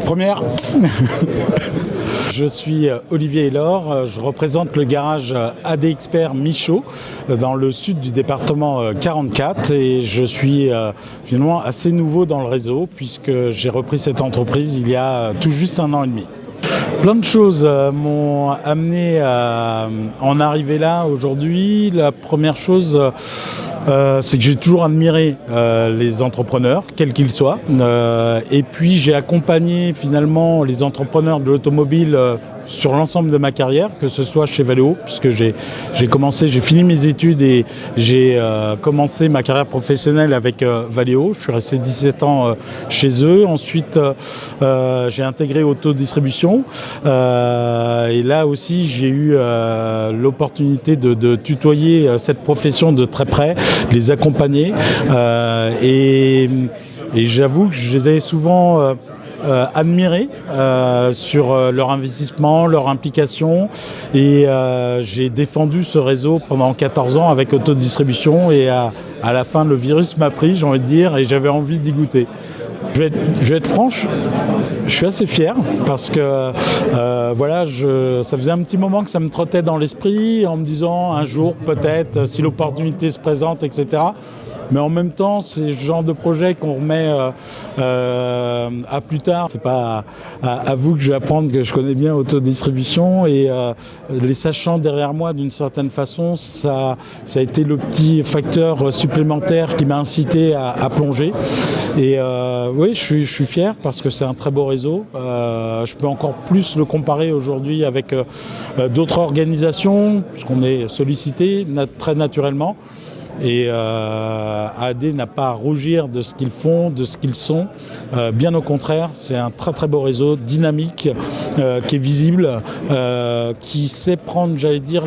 Première, je suis Olivier Hélor, je représente le garage AD Expert Michaud dans le sud du département 44 et je suis finalement assez nouveau dans le réseau puisque j'ai repris cette entreprise il y a tout juste 1 an et demi. Plein de choses m'ont amené à en arriver là aujourd'hui. La première chose, c'est que j'ai toujours admiré les entrepreneurs, quels qu'ils soient. Et puis j'ai accompagné finalement les entrepreneurs de l'automobile sur l'ensemble de ma carrière, que ce soit chez Valeo, puisque j'ai fini mes études et j'ai commencé ma carrière professionnelle avec Valeo. Je suis resté 17 ans chez eux. Ensuite, j'ai intégré Autodistribution. Et là aussi, j'ai eu l'opportunité de tutoyer cette profession de très près, de les accompagner. Et j'avoue que je les avais souvent admirés sur leur investissement, leur implication et j'ai défendu ce réseau pendant 14 ans avec Autodistribution et à la fin le virus m'a pris, j'ai envie de dire, et j'avais envie d'y goûter. Je vais être franche, je suis assez fier parce que ça faisait un petit moment que ça me trottait dans l'esprit en me disant un jour peut-être si l'opportunité se présente, etc. Mais en même temps, c'est le genre de projet qu'on remet à plus tard. C'est pas à vous que je vais apprendre que je connais bien Autodistribution et les sachant derrière moi d'une certaine façon, ça a été le petit facteur supplémentaire qui m'a incité à plonger. Et oui, je suis fier parce que c'est un très beau réseau. Je peux encore plus le comparer aujourd'hui avec d'autres organisations, puisqu'on est sollicité très naturellement. Et AD n'a pas à rougir de ce qu'ils font, de ce qu'ils sont. Bien au contraire, c'est un très très beau réseau, dynamique, qui est visible, qui sait prendre, j'allais dire,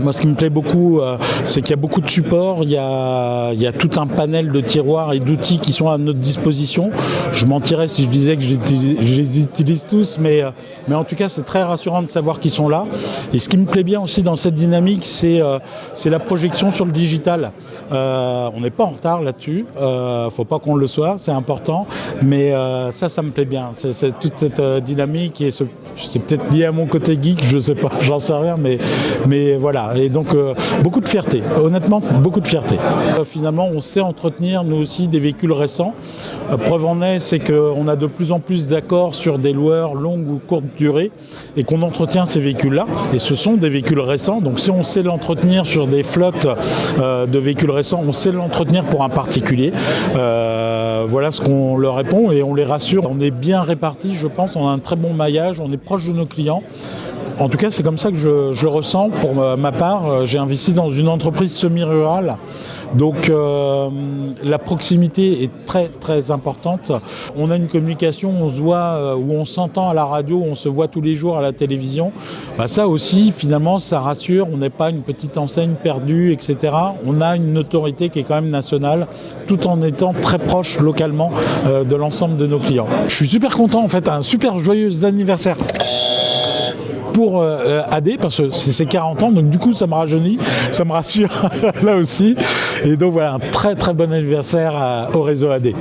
Moi, ce qui me plaît beaucoup, c'est qu'il y a beaucoup de supports, il y a tout un panel de tiroirs et d'outils qui sont à notre disposition. Je mentirais si je disais que je les utilise tous, mais en tout cas, c'est très rassurant de savoir qu'ils sont là. Et ce qui me plaît bien aussi dans cette dynamique, c'est la projection sur le digital. On n'est pas en retard là-dessus, faut pas qu'on le soit, c'est important, mais ça me plaît bien. C'est toute cette dynamique et c'est peut-être lié à mon côté geek, je sais pas, j'en sais rien, mais voilà. Et donc beaucoup de fierté, honnêtement beaucoup de fierté. Finalement on sait entretenir nous aussi des véhicules récents. Preuve en est, c'est qu'on a de plus en plus d'accords sur des loueurs longues ou courtes durées et qu'on entretient ces véhicules-là. Et ce sont des véhicules récents, donc si on sait l'entretenir sur des flottes de véhicules récents, on sait l'entretenir pour un particulier. Voilà ce qu'on leur répond et on les rassure. On est bien répartis, je pense, on a un très bon maillage, on est proche de nos clients. En tout cas, c'est comme ça que je ressens pour ma part. J'ai investi dans une entreprise semi-rurale, donc la proximité est très très importante. On a une communication, on se voit ou on s'entend à la radio, on se voit tous les jours à la télévision. Ça aussi, finalement, ça rassure. On n'est pas une petite enseigne perdue, etc. On a une autorité qui est quand même nationale, tout en étant très proche localement de l'ensemble de nos clients. Je suis super content, en fait, un super joyeux anniversaire pour AD, parce que c'est ses 40 ans, donc du coup ça me rajeunit, ça me rassure là aussi. Et donc voilà, un très très bon anniversaire au réseau AD.